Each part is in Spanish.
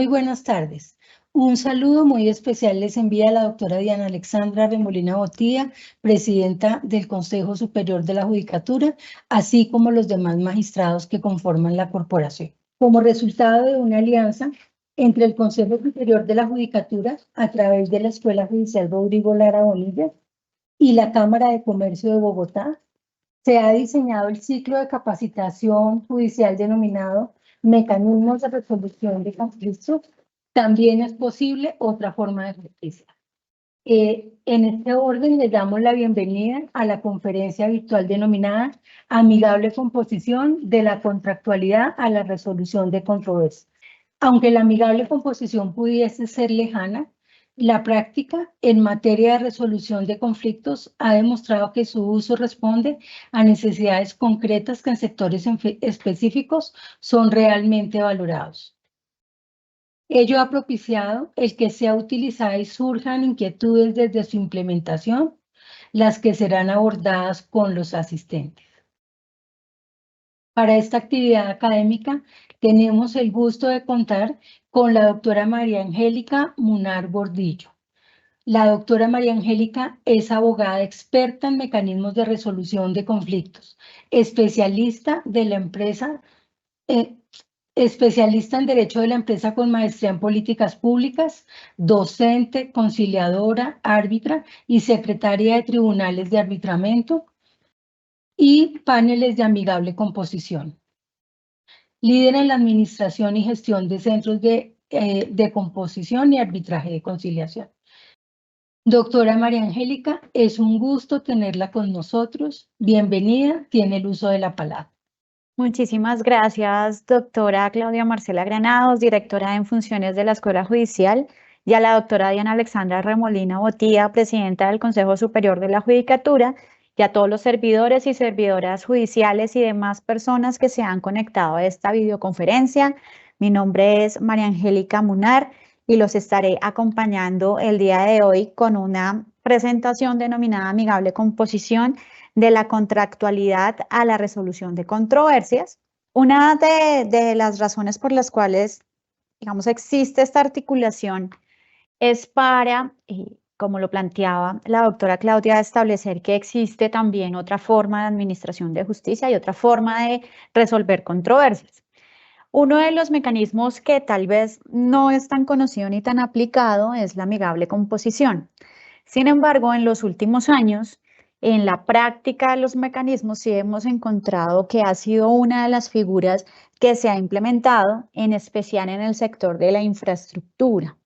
Muy buenas tardes. Un saludo muy especial les envía la doctora Diana Alexandra Remolina Botía, presidenta del Consejo Superior de la Judicatura, así como los demás magistrados que conforman la corporación. Como resultado de una alianza entre el Consejo Superior de la Judicatura, a través de la Escuela Judicial Rodrigo Lara Bonilla y la Cámara de Comercio de Bogotá, se ha diseñado el ciclo de capacitación judicial denominado Mecanismos de Resolución de Conflictos. También es posible otra forma de justicia. En este orden les damos la bienvenida a la conferencia virtual denominada Amigable Composición de la Contractualidad a la Resolución de Controversias. Aunque la amigable composición pudiese ser lejana, la práctica en materia de resolución de conflictos ha demostrado que su uso responde a necesidades concretas que en sectores específicos son realmente valorados. Ello ha propiciado el que sea utilizada y surjan inquietudes desde su implementación, las que serán abordadas con los asistentes. Para esta actividad académica tenemos el gusto de contar con la doctora María Angélica Munar Gordillo. La doctora María Angélica es abogada experta en mecanismos de resolución de conflictos, especialista de la empresa, especialista en Derecho de la Empresa con maestría en Políticas Públicas, docente, conciliadora, árbitra y secretaria de Tribunales de Arbitramiento y paneles de amigable composición. Líder en la administración y gestión de centros de composición y arbitraje de conciliación. Doctora María Angélica, es un gusto tenerla con nosotros. Bienvenida, tiene el uso de la palabra. Muchísimas gracias, doctora Claudia Marcela Granados, directora en funciones de la Escuela Judicial, y a la doctora Diana Alexandra Remolina Botía, presidenta del Consejo Superior de la Judicatura, y a todos los servidores y servidoras judiciales y demás personas que se han conectado a esta videoconferencia. Mi nombre es María Angélica Munar y los estaré acompañando el día de hoy con una presentación denominada Amigable Composición de la contractualidad a la resolución de controversias. Una de las razones por las cuales, digamos, existe esta articulación es para, como lo planteaba la doctora Claudia, establecer que existe también otra forma de administración de justicia y otra forma de resolver controversias. Uno de los mecanismos que tal vez no es tan conocido ni tan aplicado es la amigable composición. Sin embargo, en los últimos años, en la práctica de los mecanismos sí hemos encontrado que ha sido una de las figuras que se ha implementado, en especial en el sector de la infraestructura.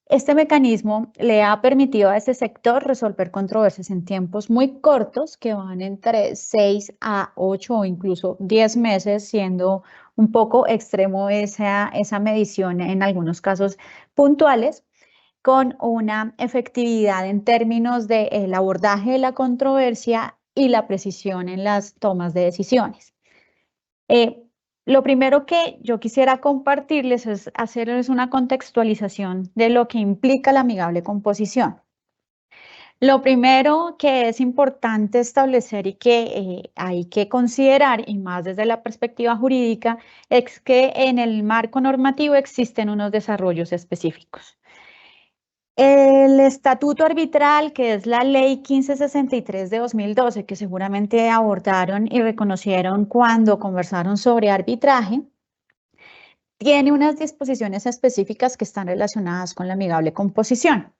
Este mecanismo le ha permitido a este sector resolver controversias en tiempos muy cortos, que van entre 6 a 8 o incluso 10 meses, siendo un poco extremo esa medición en algunos casos puntuales, con una efectividad en términos del abordaje de la controversia y la precisión en las tomas de decisiones. Lo primero que yo quisiera compartirles es hacerles una contextualización de lo que implica la amigable composición. Lo primero que es importante establecer y que hay que considerar, y más desde la perspectiva jurídica, es que en el marco normativo existen unos desarrollos específicos. El estatuto arbitral, que es la ley 1563 de 2012, que seguramente abordaron y reconocieron cuando conversaron sobre arbitraje, tiene unas disposiciones específicas que están relacionadas con la amigable composición.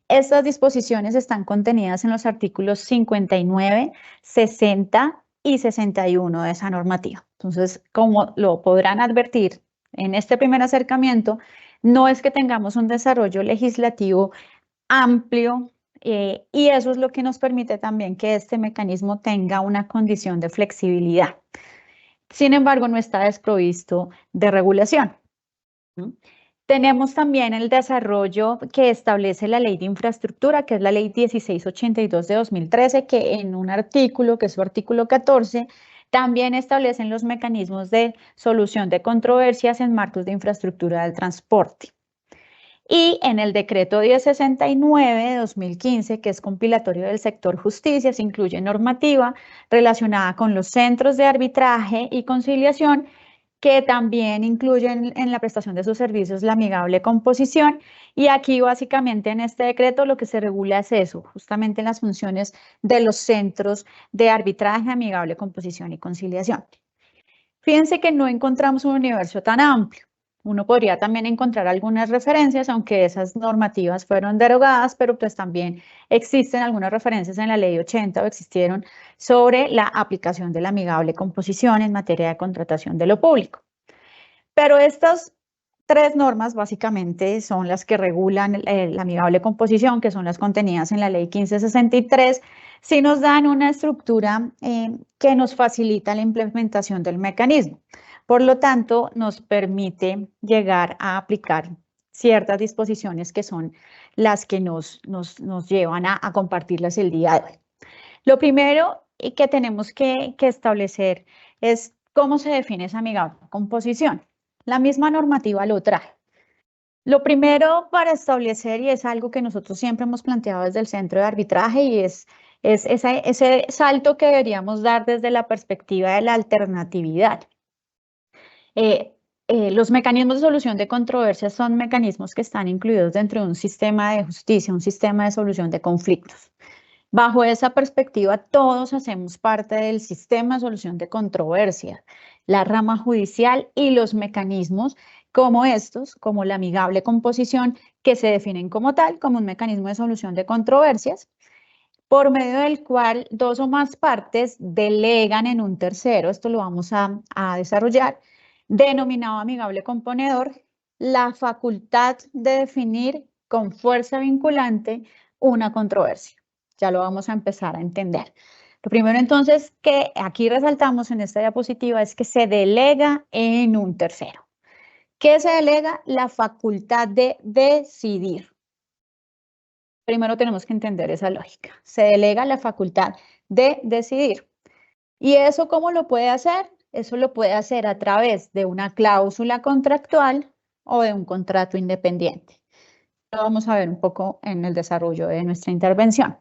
Estas disposiciones están contenidas en los artículos 59, 60 y 61 de esa normativa. Entonces, como lo podrán advertir en este primer acercamiento, no es que tengamos un desarrollo legislativo amplio y eso es lo que nos permite también que este mecanismo tenga una condición de flexibilidad. Sin embargo, no está desprovisto de regulación. Tenemos también el desarrollo que establece la Ley de Infraestructura, que es la Ley 1682 de 2013, que en un artículo, que es su artículo 14, también establecen los mecanismos de solución de controversias en marcos de infraestructura del transporte. Y en el decreto 1069 de 2015, que es compilatorio del sector justicia, se incluye normativa relacionada con los centros de arbitraje y conciliación que también incluyen en la prestación de sus servicios la amigable composición. Y aquí básicamente en este decreto lo que se regula es eso, justamente en las funciones de los centros de arbitraje, amigable composición y conciliación. Fíjense que no encontramos un universo tan amplio. Uno podría también encontrar algunas referencias, aunque esas normativas fueron derogadas, pero pues también existen algunas referencias en la ley 80 o existieron sobre la aplicación de la amigable composición en materia de contratación de lo público. Pero estas tres normas básicamente son las que regulan la amigable composición, que son las contenidas en la ley 1563, sí nos dan una estructura que nos facilita la implementación del mecanismo. Por lo tanto, nos permite llegar a aplicar ciertas disposiciones que son las que nos llevan a compartirlas el día de hoy. Lo primero que tenemos que establecer es cómo se define esa amigable composición. La misma normativa lo trae. Lo primero para establecer, y es algo que nosotros siempre hemos planteado desde el centro de arbitraje, y es ese salto que deberíamos dar desde la perspectiva de la alternatividad. Los mecanismos de solución de controversias son mecanismos que están incluidos dentro de un sistema de justicia, un sistema de solución de conflictos. Bajo esa perspectiva, todos hacemos parte del sistema de solución de controversias, la rama judicial y los mecanismos como estos, como la amigable composición, que se definen como tal, como un mecanismo de solución de controversias, por medio del cual dos o más partes delegan en un tercero, esto lo vamos a desarrollar, denominado amigable componedor, la facultad de definir con fuerza vinculante una controversia. Ya lo vamos a empezar a entender. Lo primero entonces que aquí resaltamos en esta diapositiva es que se delega en un tercero. ¿Qué se delega? La facultad de decidir. Primero tenemos que entender esa lógica. Se delega la facultad de decidir. ¿Y eso cómo lo puede hacer? Eso lo puede hacer a través de una cláusula contractual o de un contrato independiente. Lo vamos a ver un poco en el desarrollo de nuestra intervención.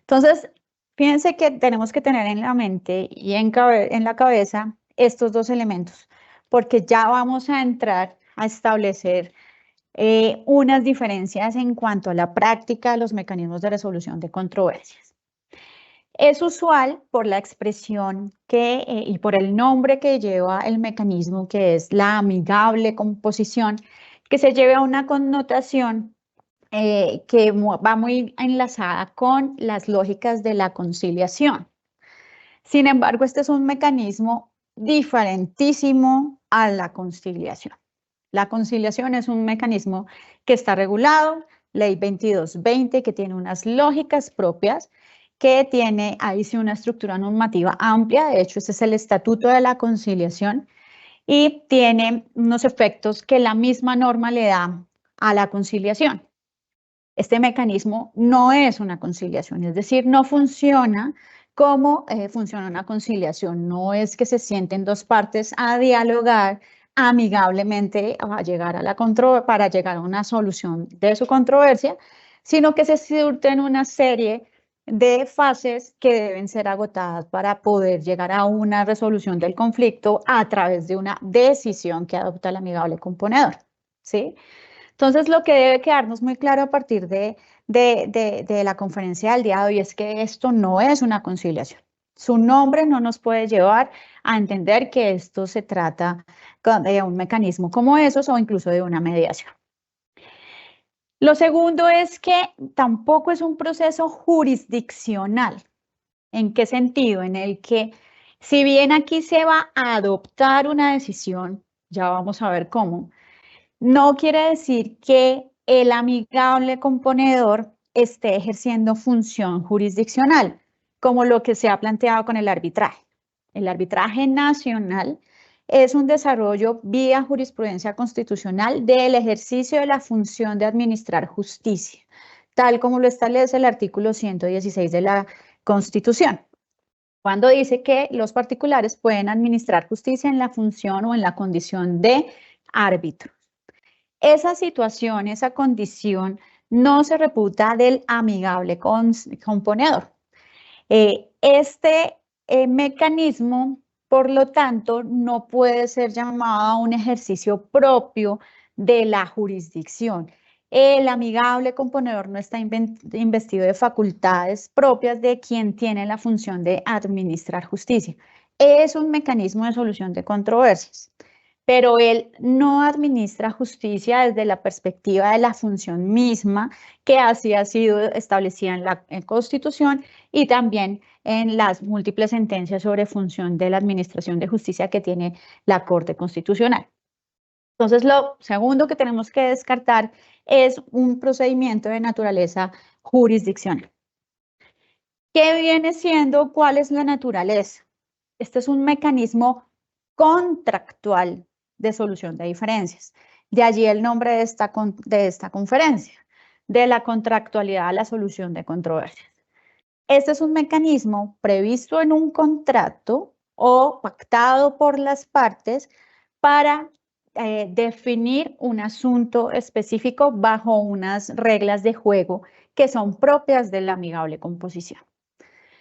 Entonces, fíjense que tenemos que tener en la mente y en la cabeza estos dos elementos, porque ya vamos a entrar a establecer unas diferencias en cuanto a la práctica de los mecanismos de resolución de controversias. Es usual por la expresión y por el nombre que lleva el mecanismo, que es la amigable composición, que se lleve a una connotación que va muy enlazada con las lógicas de la conciliación. Sin embargo, este es un mecanismo diferentísimo a la conciliación. La conciliación es un mecanismo que está regulado, ley 2220, que tiene unas lógicas propias, que tiene ahí sí una estructura normativa amplia, de hecho ese es el estatuto de la conciliación, y tiene unos efectos que la misma norma le da a la conciliación. Este mecanismo no es una conciliación, es decir, no funciona como funciona una conciliación, no es que se sienten dos partes a dialogar amigablemente a llegar a para llegar a una solución de su controversia, sino que se surten una serie de fases que deben ser agotadas para poder llegar a una resolución del conflicto a través de una decisión que adopta el amigable componedor, ¿sí? Entonces, lo que debe quedarnos muy claro a partir de la conferencia del día de hoy es que esto no es una conciliación. Su nombre no nos puede llevar a entender que esto se trata de un mecanismo como esos o incluso de una mediación. Lo segundo es que tampoco es un proceso jurisdiccional. ¿En qué sentido? En el que, si bien aquí se va a adoptar una decisión, ya vamos a ver cómo, no quiere decir que el amigable componedor esté ejerciendo función jurisdiccional, como lo que se ha planteado con el arbitraje. El arbitraje nacional es un desarrollo vía jurisprudencia constitucional del ejercicio de la función de administrar justicia, tal como lo establece el artículo 116 de la Constitución, cuando dice que los particulares pueden administrar justicia en la función o en la condición de árbitro. Esa situación, esa condición, no se reputa del amigable componedor. Este mecanismo por lo tanto, no puede ser llamado a un ejercicio propio de la jurisdicción. El amigable componedor no está investido de facultades propias de quien tiene la función de administrar justicia. Es un mecanismo de solución de controversias, pero él no administra justicia desde la perspectiva de la función misma que así ha sido establecida en la Constitución y también en las múltiples sentencias sobre función de la administración de justicia que tiene la Corte Constitucional. Entonces, lo segundo que tenemos que descartar es un procedimiento de naturaleza jurisdiccional. ¿Qué viene siendo? ¿Cuál es la naturaleza? Este es un mecanismo contractual de solución de diferencias. De allí el nombre de esta conferencia, de la contractualidad a la solución de controversias. Este es un mecanismo previsto en un contrato o pactado por las partes para definir un asunto específico bajo unas reglas de juego que son propias de la amigable composición.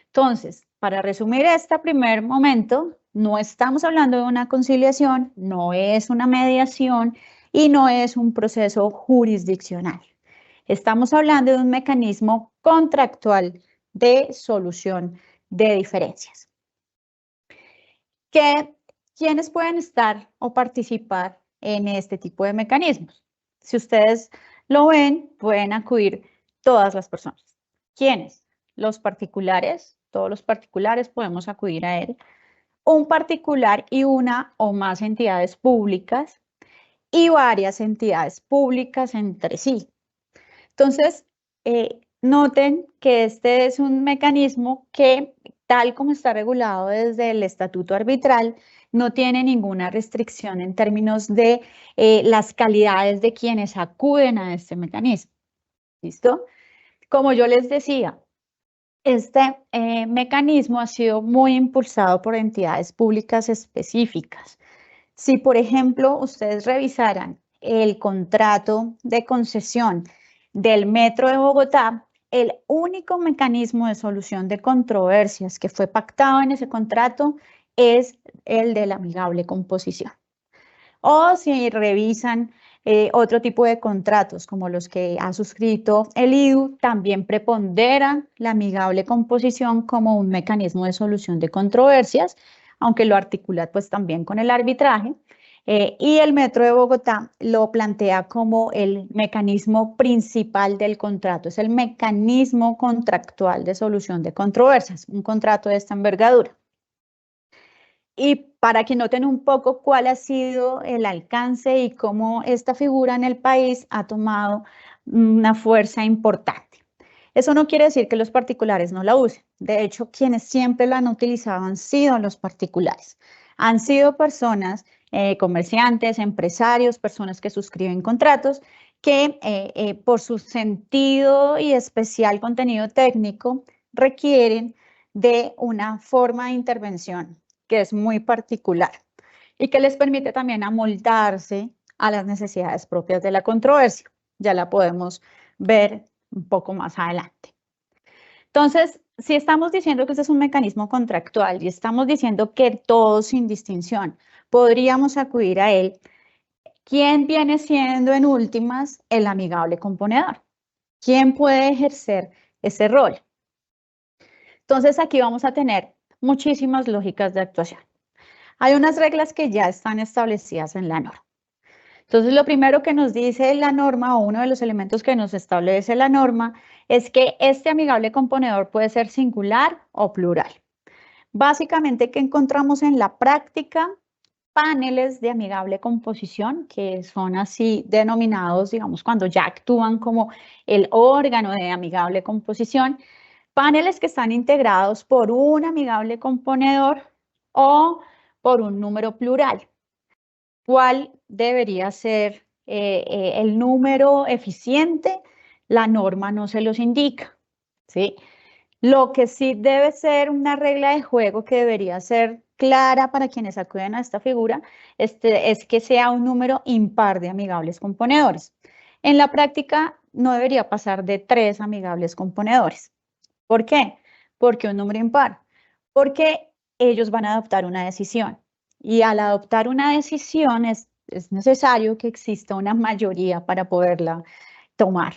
Entonces, para resumir este primer momento, no estamos hablando de una conciliación, no es una mediación y no es un proceso jurisdiccional. Estamos hablando de un mecanismo contractual de solución de diferencias. ¿Quiénes pueden estar o participar en este tipo de mecanismos? Si ustedes lo ven, pueden acudir todas las personas. ¿Quiénes? Los particulares, todos los particulares podemos acudir a él. Un particular y una o más entidades públicas y varias entidades públicas entre sí. Entonces, noten que este es un mecanismo que, tal como está regulado desde el estatuto arbitral, no tiene ninguna restricción en términos de las calidades de quienes acuden a este mecanismo. ¿Listo? Como yo les decía, este mecanismo ha sido muy impulsado por entidades públicas específicas. Si, por ejemplo, ustedes revisaran el contrato de concesión del Metro de Bogotá, el único mecanismo de solución de controversias que fue pactado en ese contrato es el de la amigable composición. O si revisan otro tipo de contratos, como los que ha suscrito el IDU, también preponderan la amigable composición como un mecanismo de solución de controversias, aunque lo articula pues también con el arbitraje. Y el Metro de Bogotá lo plantea como el mecanismo principal del contrato, es el mecanismo contractual de solución de controversias, un contrato de esta envergadura. Y para que noten un poco cuál ha sido el alcance y cómo esta figura en el país ha tomado una fuerza importante. Eso no quiere decir que los particulares no la usen. De hecho, quienes siempre la han utilizado han sido los particulares. Han sido personas, comerciantes, empresarios, personas que suscriben contratos, que por su sentido y especial contenido técnico requieren de una forma de intervención que es muy particular y que les permite también amoldarse a las necesidades propias de la controversia. Ya la podemos ver un poco más adelante. Entonces, si estamos diciendo que este es un mecanismo contractual y estamos diciendo que todos sin distinción podríamos acudir a él, ¿quién viene siendo en últimas el amigable componedor? ¿Quién puede ejercer ese rol? Entonces, aquí vamos a tener muchísimas lógicas de actuación. Hay unas reglas que ya están establecidas en la norma. Entonces, lo primero que nos dice la norma, o uno de los elementos que nos establece la norma, es que este amigable componedor puede ser singular o plural. Básicamente, ¿qué encontramos en la práctica? Paneles de amigable composición, que son así denominados, digamos, cuando ya actúan como el órgano de amigable composición, paneles que están integrados por un amigable componedor o por un número plural. ¿Cuál debería ser el número eficiente? La norma no se los indica, ¿sí? Lo que sí debe ser una regla de juego que debería ser clara para quienes acuden a esta figura es que sea un número impar de amigables componedores. En la práctica no debería pasar de 3 amigables componedores. ¿Por qué? Porque un número impar. Porque ellos van a adoptar una decisión. Y al adoptar una decisión es necesario que exista una mayoría para poderla tomar.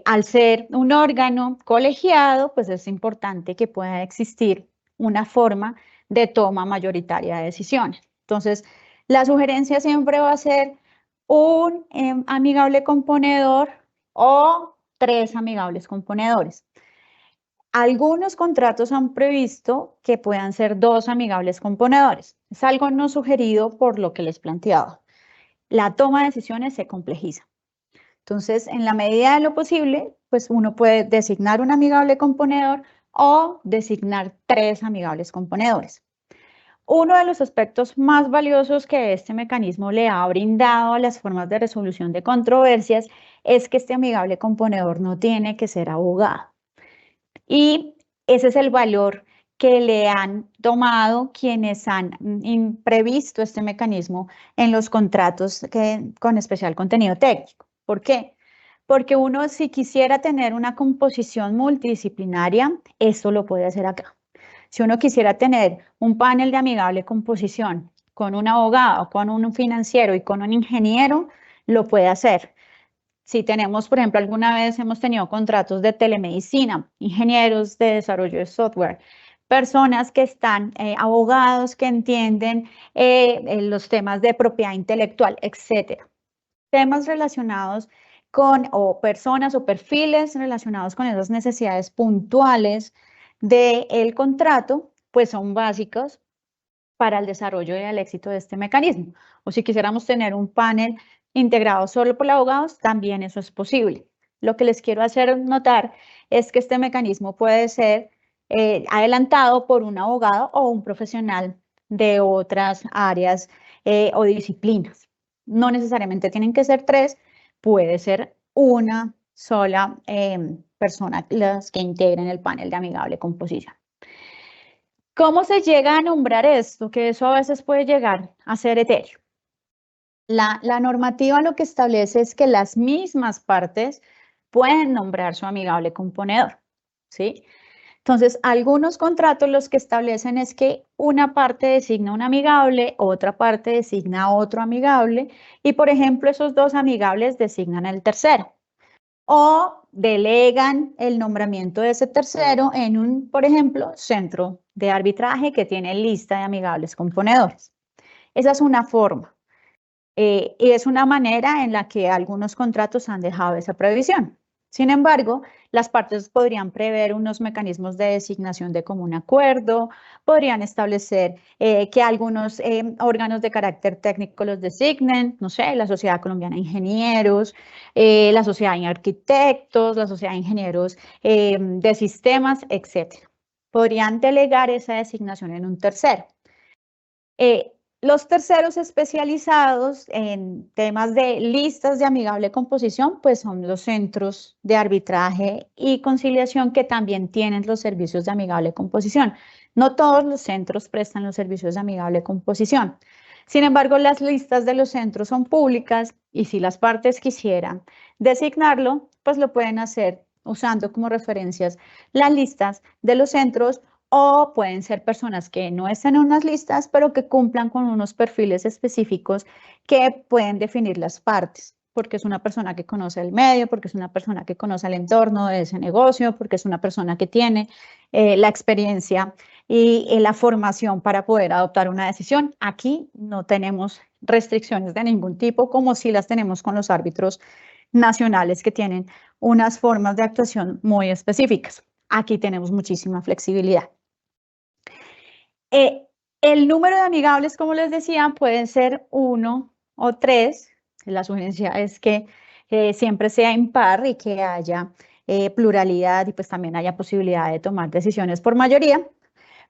Al ser un órgano colegiado, pues es importante que pueda existir una forma de toma mayoritaria de decisiones. Entonces, la sugerencia siempre va a ser un amigable componedor o 3 amigables componedores. Algunos contratos han previsto que puedan ser 2 amigables componedores. Es algo no sugerido por lo que les planteaba. La toma de decisiones se complejiza. Entonces, en la medida de lo posible, pues uno puede designar un amigable componedor o designar 3 amigables componedores. Uno de los aspectos más valiosos que este mecanismo le ha brindado a las formas de resolución de controversias es que este amigable componedor no tiene que ser abogado. Y ese es el valor que le han tomado quienes han previsto este mecanismo en los contratos con especial contenido técnico. ¿Por qué? Porque uno, si quisiera tener una composición multidisciplinaria, esto lo puede hacer acá. Si uno quisiera tener un panel de amigable composición con un abogado, con un financiero y con un ingeniero, lo puede hacer. Si tenemos, por ejemplo, alguna vez hemos tenido contratos de telemedicina, ingenieros de desarrollo de software, personas que están, abogados que entienden los temas de propiedad intelectual, etcétera. Temas relacionados con, o personas o perfiles relacionados con esas necesidades puntuales del contrato, pues son básicos para el desarrollo y el éxito de este mecanismo. O si quisiéramos tener un panel integrado solo por abogados, también eso es posible. Lo que les quiero hacer notar es que este mecanismo puede ser adelantado por un abogado o un profesional de otras áreas o disciplinas. No necesariamente tienen que ser 3, puede ser una sola persona las que integren el panel de amigable composición. ¿Cómo se llega a nombrar esto? Que eso a veces puede llegar a ser etéreo. La normativa lo que establece es que las mismas partes pueden nombrar su amigable componedor, ¿sí? Entonces, algunos contratos los que establecen es que una parte designa un amigable, otra parte designa otro amigable, y por ejemplo, esos 2 amigables designan el tercero. O delegan el nombramiento de ese tercero en un, por ejemplo, centro de arbitraje que tiene lista de amigables componedores. Esa es una forma. Y es una manera en la que algunos contratos han dejado esa previsión. Sin embargo, las partes podrían prever unos mecanismos de designación de común acuerdo, podrían establecer que algunos órganos de carácter técnico los designen, no sé, la Sociedad Colombiana de Ingenieros, la Sociedad de Arquitectos, la Sociedad de Ingenieros de Sistemas, etc. Podrían delegar esa designación en un tercero. Los terceros especializados en temas de listas de amigable composición, pues son los centros de arbitraje y conciliación que también tienen los servicios de amigable composición. No todos los centros prestan los servicios de amigable composición. Sin embargo, las listas de los centros son públicas y si las partes quisieran designarlo, pues lo pueden hacer usando como referencias las listas de los centros, o pueden ser personas que no estén en unas listas, pero que cumplan con unos perfiles específicos que pueden definir las partes, porque es una persona que conoce el medio, porque es una persona que conoce el entorno de ese negocio, porque es una persona que tiene la experiencia y la formación para poder adoptar una decisión. Aquí no tenemos restricciones de ningún tipo, como si las tenemos con los árbitros nacionales que tienen unas formas de actuación muy específicas. Aquí tenemos muchísima flexibilidad. El número de amigables, como les decía, pueden ser 1 o 3. La sugerencia es que siempre sea impar y que haya pluralidad y pues también haya posibilidad de tomar decisiones por mayoría.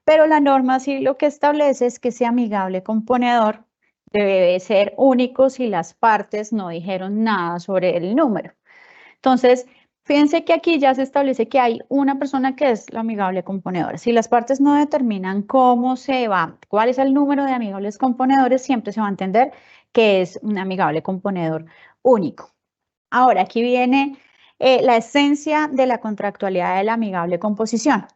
Pero la norma sí lo que establece es que ese amigable componedor debe ser único si las partes no dijeron nada sobre el número. Entonces, fíjense que aquí ya se establece que hay una persona que es la amigable componedora. Si las partes no determinan cómo se va, cuál es el número de amigables componedores, siempre se va a entender que es un amigable componedor único. Ahora, aquí viene la esencia de la contractualidad de la amigable composición.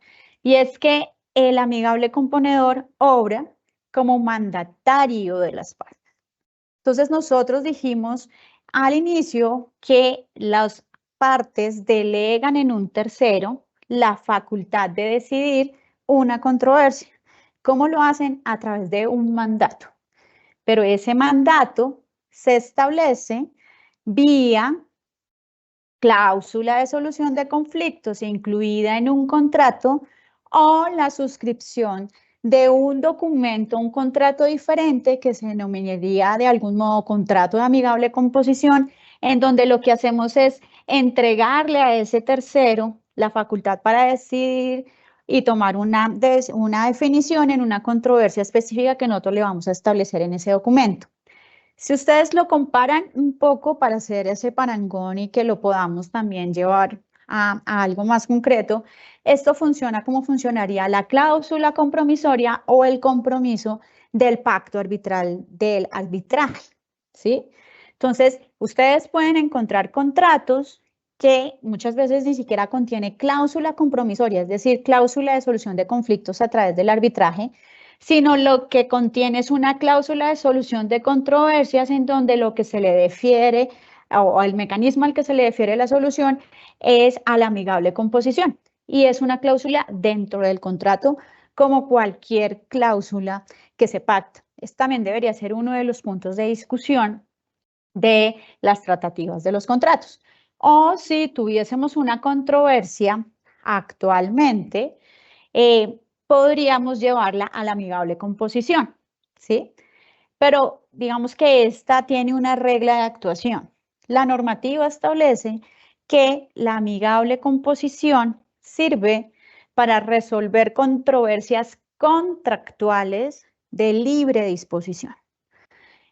Y es que el amigable componedor obra como mandatario de las partes. Entonces nosotros dijimos al inicio que las partes delegan en un tercero la facultad de decidir una controversia. ¿Cómo lo hacen? A través de un mandato. Pero ese mandato se establece vía cláusula de solución de conflictos incluida en un contrato o la suscripción de un documento, un contrato diferente que se denominaría de algún modo contrato de amigable composición, en donde lo que hacemos es entregarle a ese tercero la facultad para decidir y tomar una definición en una controversia específica que nosotros le vamos a establecer en ese documento. Si ustedes lo comparan un poco para hacer ese parangón y que lo podamos también llevar a algo más concreto, esto funciona como funcionaría la cláusula compromisoria o el compromiso del pacto arbitral del arbitraje, ¿sí? Entonces, ustedes pueden encontrar contratos que muchas veces ni siquiera contiene cláusula compromisoria, es decir, cláusula de solución de conflictos a través del arbitraje, sino lo que contiene es una cláusula de solución de controversias en donde lo que se le defiere o el mecanismo al que se le defiere la solución es a la amigable composición y es una cláusula dentro del contrato como cualquier cláusula que se pacta. Este también debería ser uno de los puntos de discusión de las tratativas de los contratos. O si tuviésemos una controversia actualmente, podríamos llevarla a la amigable composición, ¿sí? Pero digamos que esta tiene una regla de actuación. La normativa establece que la amigable composición sirve para resolver controversias contractuales de libre disposición.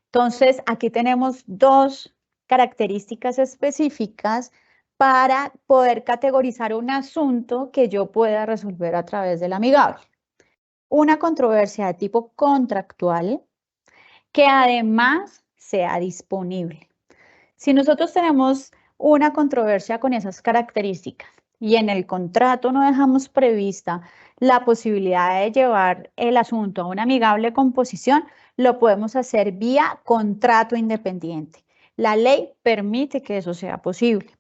Entonces, aquí tenemos dos características específicas para poder categorizar un asunto que yo pueda resolver a través del amigable. Una controversia de tipo contractual que además sea disponible. Si nosotros tenemos una controversia con esas características y en el contrato no dejamos prevista la posibilidad de llevar el asunto a una amigable composición, lo podemos hacer vía contrato independiente. La ley permite que eso sea posible.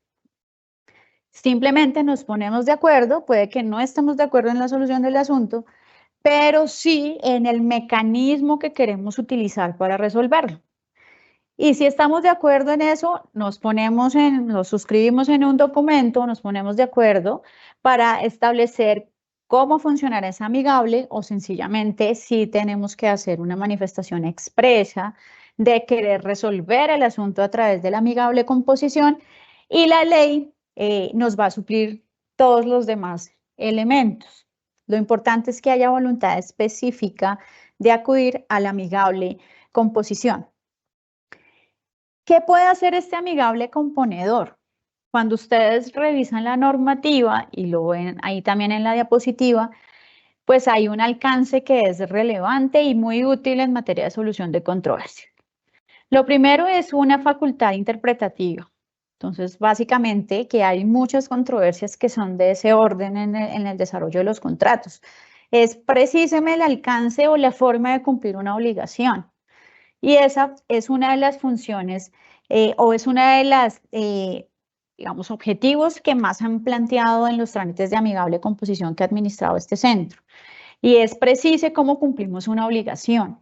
Simplemente nos ponemos de acuerdo, puede que no estemos de acuerdo en la solución del asunto, pero sí en el mecanismo que queremos utilizar para resolverlo. Y si estamos de acuerdo en eso, nos suscribimos en un documento, nos ponemos de acuerdo para establecer cómo funcionará esa amigable o sencillamente si tenemos que hacer una manifestación expresa de querer resolver el asunto a través de la amigable composición y la ley nos va a suplir todos los demás elementos. Lo importante es que haya voluntad específica de acudir a la amigable composición. ¿Qué puede hacer este amigable componedor? Cuando ustedes revisan la normativa y lo ven ahí también en la diapositiva, pues hay un alcance que es relevante y muy útil en materia de solución de controversia. Lo primero es una facultad interpretativa. Entonces, básicamente que hay muchas controversias que son de ese orden en el desarrollo de los contratos. Es precisamente el alcance o la forma de cumplir una obligación. Y esa es una de las funciones o es una de las, digamos, objetivos que más han planteado en los trámites de amigable composición que ha administrado este centro. Y es precise cómo cumplimos una obligación.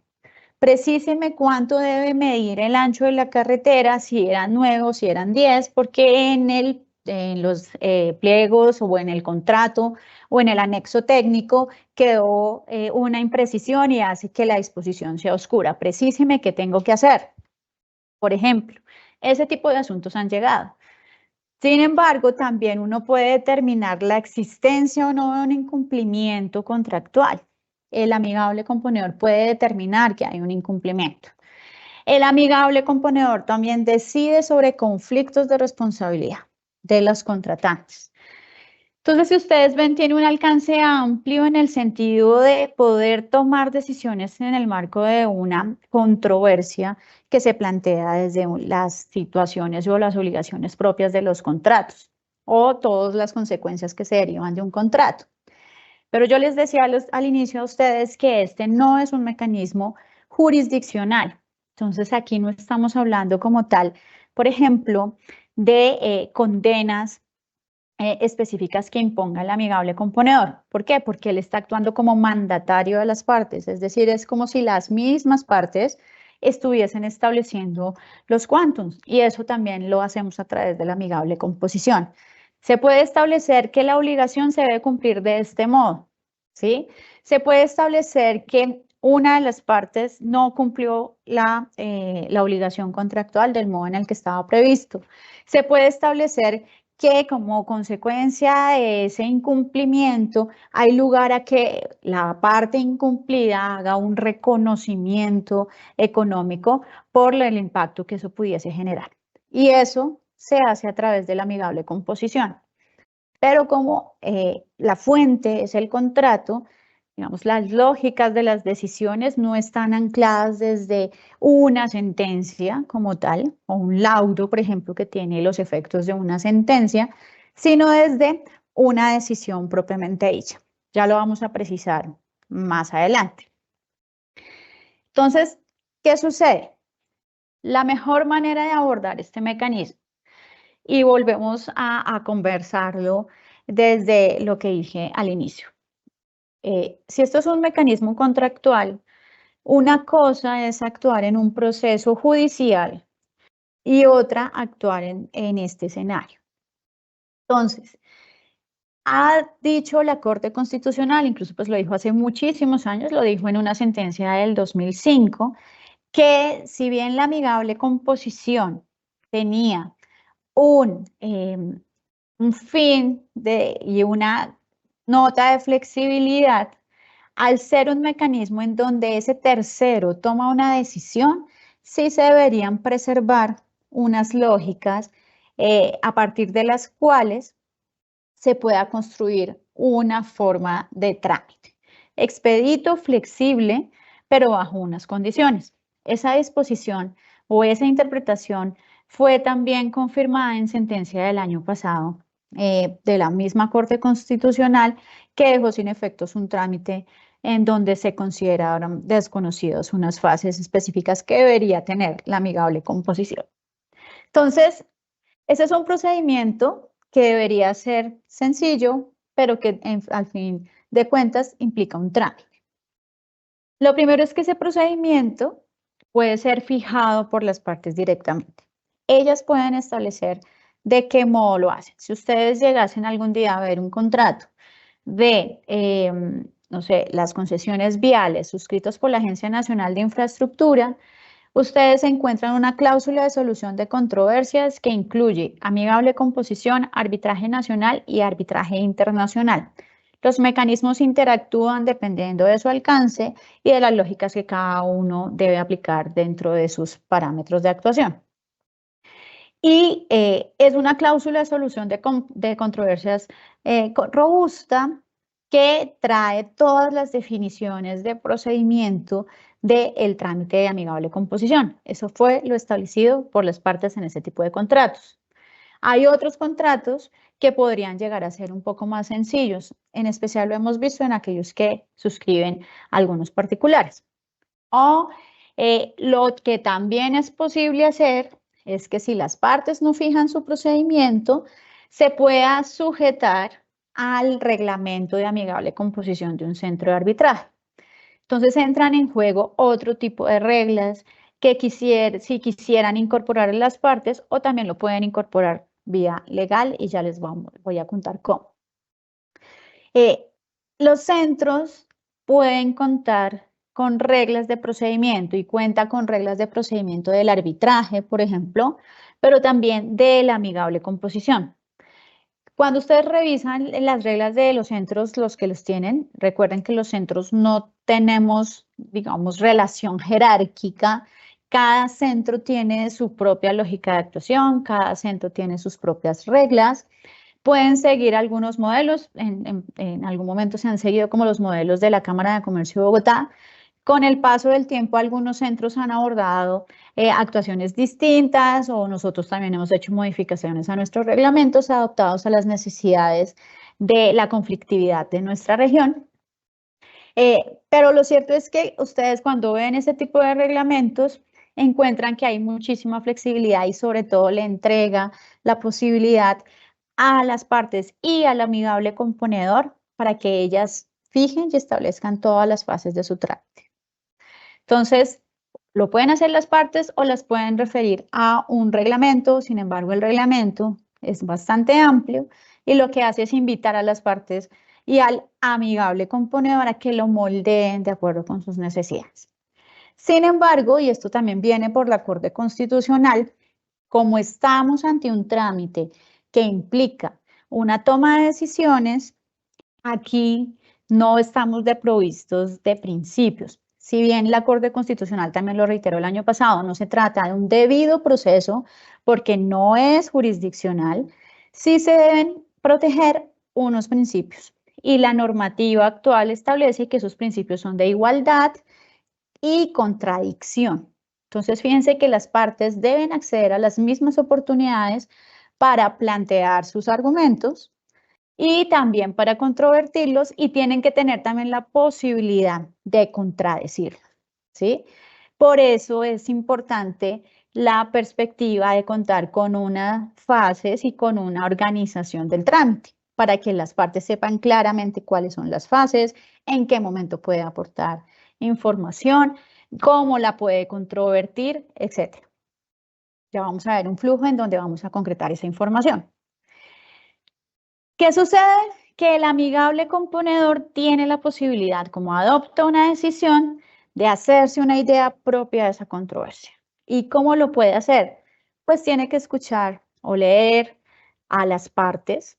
Precíseme cuánto debe medir el ancho de la carretera, si eran 9 o si eran 10, porque en los pliegos o en el contrato o en el anexo técnico quedó una imprecisión y hace que la disposición sea oscura. Precíseme qué tengo que hacer. Por ejemplo, ese tipo de asuntos han llegado. Sin embargo, también uno puede determinar la existencia o no de un incumplimiento contractual. El amigable componedor puede determinar que hay un incumplimiento. El amigable componedor también decide sobre conflictos de responsabilidad de los contratantes. Entonces, si ustedes ven, tiene un alcance amplio en el sentido de poder tomar decisiones en el marco de una controversia que se plantea desde las situaciones o las obligaciones propias de los contratos o todas las consecuencias que se derivan de un contrato. Pero yo les decía al inicio a ustedes que este no es un mecanismo jurisdiccional. Entonces aquí no estamos hablando como tal, por ejemplo, de condenas específicas que imponga el amigable componedor. ¿Por qué? Porque él está actuando como mandatario de las partes, es decir, es como si las mismas partes estuviesen estableciendo los quantums, y eso también lo hacemos a través de la amigable composición. Se puede establecer que la obligación se debe cumplir de este modo, ¿sí? Se puede establecer que una de las partes no cumplió la obligación contractual del modo en el que estaba previsto. Se puede establecer que como consecuencia de ese incumplimiento hay lugar a que la parte incumplida haga un reconocimiento económico por el impacto que eso pudiese generar. Y eso se hace a través de la amigable composición. Pero como la fuente es el contrato, digamos, las lógicas de las decisiones no están ancladas desde una sentencia como tal, o un laudo, por ejemplo, que tiene los efectos de una sentencia, sino desde una decisión propiamente dicha. Ya lo vamos a precisar más adelante. Entonces, ¿qué sucede? La mejor manera de abordar este mecanismo, y volvemos a conversarlo desde lo que dije al inicio. Si esto es un mecanismo contractual, una cosa es actuar en un proceso judicial y otra actuar en este escenario. Entonces, ha dicho la Corte Constitucional, incluso pues lo dijo hace muchísimos años, lo dijo en una sentencia del 2005, que si bien la amigable composición tenía un fin y una nota de flexibilidad, al ser un mecanismo en donde ese tercero toma una decisión, sí se deberían preservar unas lógicas a partir de las cuales se pueda construir una forma de trámite expedito, flexible, pero bajo unas condiciones. Esa disposición o esa interpretación fue también confirmada en sentencia del año pasado de la misma Corte Constitucional, que dejó sin efectos un trámite en donde se consideraron desconocidos unas fases específicas que debería tener la amigable composición. Entonces, ese es un procedimiento que debería ser sencillo, pero que al fin de cuentas implica un trámite. Lo primero es que ese procedimiento puede ser fijado por las partes directamente. Ellas pueden establecer de qué modo lo hacen. Si ustedes llegasen algún día a ver un contrato de, no sé, las concesiones viales suscritos por la Agencia Nacional de Infraestructura, ustedes encuentran una cláusula de solución de controversias que incluye amigable composición, arbitraje nacional y arbitraje internacional. Los mecanismos interactúan dependiendo de su alcance y de las lógicas que cada uno debe aplicar dentro de sus parámetros de actuación. Y es una cláusula de solución de controversias robusta que trae todas las definiciones de procedimiento del trámite de amigable composición. Eso fue lo establecido por las partes en ese tipo de contratos. Hay otros contratos que podrían llegar a ser un poco más sencillos, en especial lo hemos visto en aquellos que suscriben algunos particulares. O lo que también es posible hacer es que si las partes no fijan su procedimiento, se pueda sujetar al reglamento de amigable composición de un centro de arbitraje. Entonces entran en juego otro tipo de reglas que si quisieran incorporar en las partes, o también lo pueden incorporar vía legal, y ya les voy a contar cómo. Los centros pueden contar con reglas de procedimiento y cuenta con reglas de procedimiento del arbitraje, por ejemplo, pero también de la amigable composición. Cuando ustedes revisan las reglas de los centros, los que los tienen, recuerden que los centros no tenemos, digamos, relación jerárquica. Cada centro tiene su propia lógica de actuación, cada centro tiene sus propias reglas. Pueden seguir algunos modelos, en algún momento se han seguido como los modelos de la Cámara de Comercio de Bogotá. Con el paso del tiempo, algunos centros han abordado actuaciones distintas, o nosotros también hemos hecho modificaciones a nuestros reglamentos adaptados a las necesidades de la conflictividad de nuestra región. Pero lo cierto es que ustedes cuando ven ese tipo de reglamentos encuentran que hay muchísima flexibilidad y sobre todo le entrega la posibilidad a las partes y al amigable componedor para que ellas fijen y establezcan todas las fases de su trámite. Entonces, lo pueden hacer las partes o las pueden referir a un reglamento. Sin embargo, el reglamento es bastante amplio y lo que hace es invitar a las partes y al amigable componedor a que lo moldeen de acuerdo con sus necesidades. Sin embargo, y esto también viene por la Corte Constitucional, como estamos ante un trámite que implica una toma de decisiones, aquí no estamos desprovistos de principios. Si bien la Corte Constitucional también lo reiteró el año pasado, no se trata de un debido proceso porque no es jurisdiccional, sí se deben proteger unos principios. Y la normativa actual establece que esos principios son de igualdad y contradicción. Entonces, fíjense que las partes deben acceder a las mismas oportunidades para plantear sus argumentos y también para controvertirlos y tienen que tener también la posibilidad de contradecirlos, ¿sí? Por eso es importante la perspectiva de contar con unas fases y con una organización del trámite para que las partes sepan claramente cuáles son las fases, en qué momento puede aportar información, cómo la puede controvertir, etc. Ya vamos a ver un flujo en donde vamos a concretar esa información. ¿Qué sucede? Que el amigable componedor tiene la posibilidad, como adopta una decisión, de hacerse una idea propia de esa controversia. ¿Y cómo lo puede hacer? Pues tiene que escuchar o leer a las partes,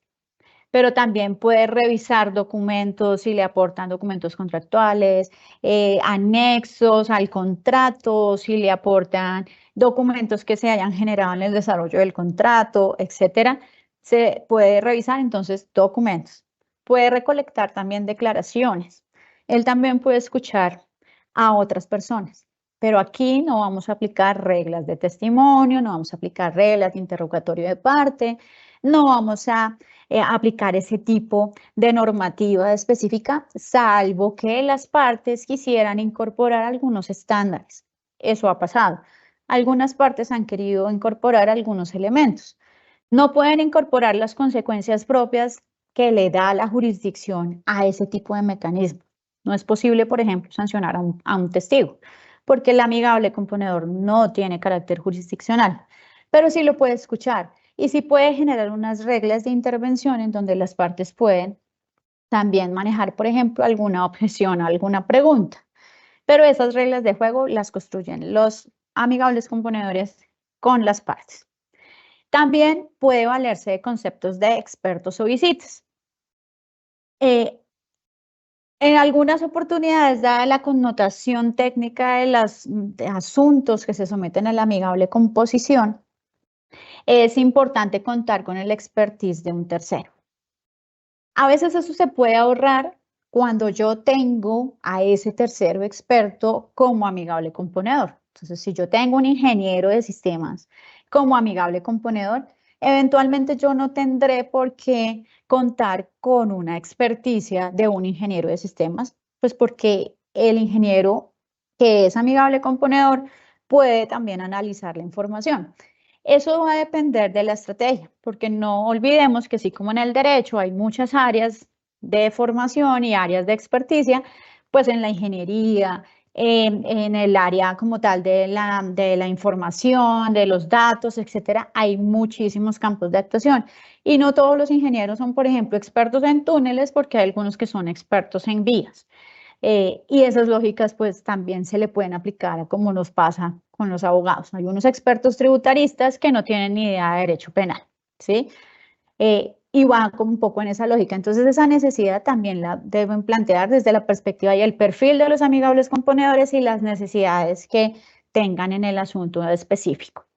pero también puede revisar documentos si le aportan documentos contractuales, anexos al contrato, si le aportan documentos que se hayan generado en el desarrollo del contrato, etcétera. Se puede revisar entonces documentos. Puede recolectar también declaraciones. Él también puede escuchar a otras personas. Pero aquí no vamos a aplicar reglas de testimonio, no vamos a aplicar reglas de interrogatorio de parte, no vamos a aplicar ese tipo de normativa específica, salvo que las partes quisieran incorporar algunos estándares. Eso ha pasado. Algunas partes han querido incorporar algunos elementos. No pueden incorporar las consecuencias propias que le da la jurisdicción a ese tipo de mecanismo. No es posible, por ejemplo, sancionar a un testigo, porque el amigable componedor no tiene carácter jurisdiccional, pero sí lo puede escuchar y sí puede generar unas reglas de intervención en donde las partes pueden también manejar, por ejemplo, alguna objeción o alguna pregunta. Pero esas reglas de juego las construyen los amigables componedores con las partes. También puede valerse de conceptos de expertos o visitas. En algunas oportunidades, dada la connotación técnica de los asuntos que se someten a la amigable composición, es importante contar con el expertise de un tercero. A veces eso se puede ahorrar cuando yo tengo a ese tercero experto como amigable componedor. Entonces, si yo tengo un ingeniero de sistemas como amigable componedor, eventualmente yo no tendré por qué contar con una experticia de un ingeniero de sistemas, pues porque el ingeniero que es amigable componedor puede también analizar la información. Eso va a depender de la estrategia, porque no olvidemos que así como en el derecho hay muchas áreas de formación y áreas de experticia, pues en la ingeniería, en el área como tal de la información, de los datos, etcétera, hay muchísimos campos de actuación. Y no todos los ingenieros son, por ejemplo, expertos en túneles, porque hay algunos que son expertos en vías. Y esas lógicas pues también se le pueden aplicar como nos pasa con los abogados. Hay unos expertos tributaristas que no tienen ni idea de derecho penal, ¿sí? Y van como un poco en esa lógica. Entonces esa necesidad también la deben plantear desde la perspectiva y el perfil de los amigables componedores y las necesidades que tengan en el asunto específico.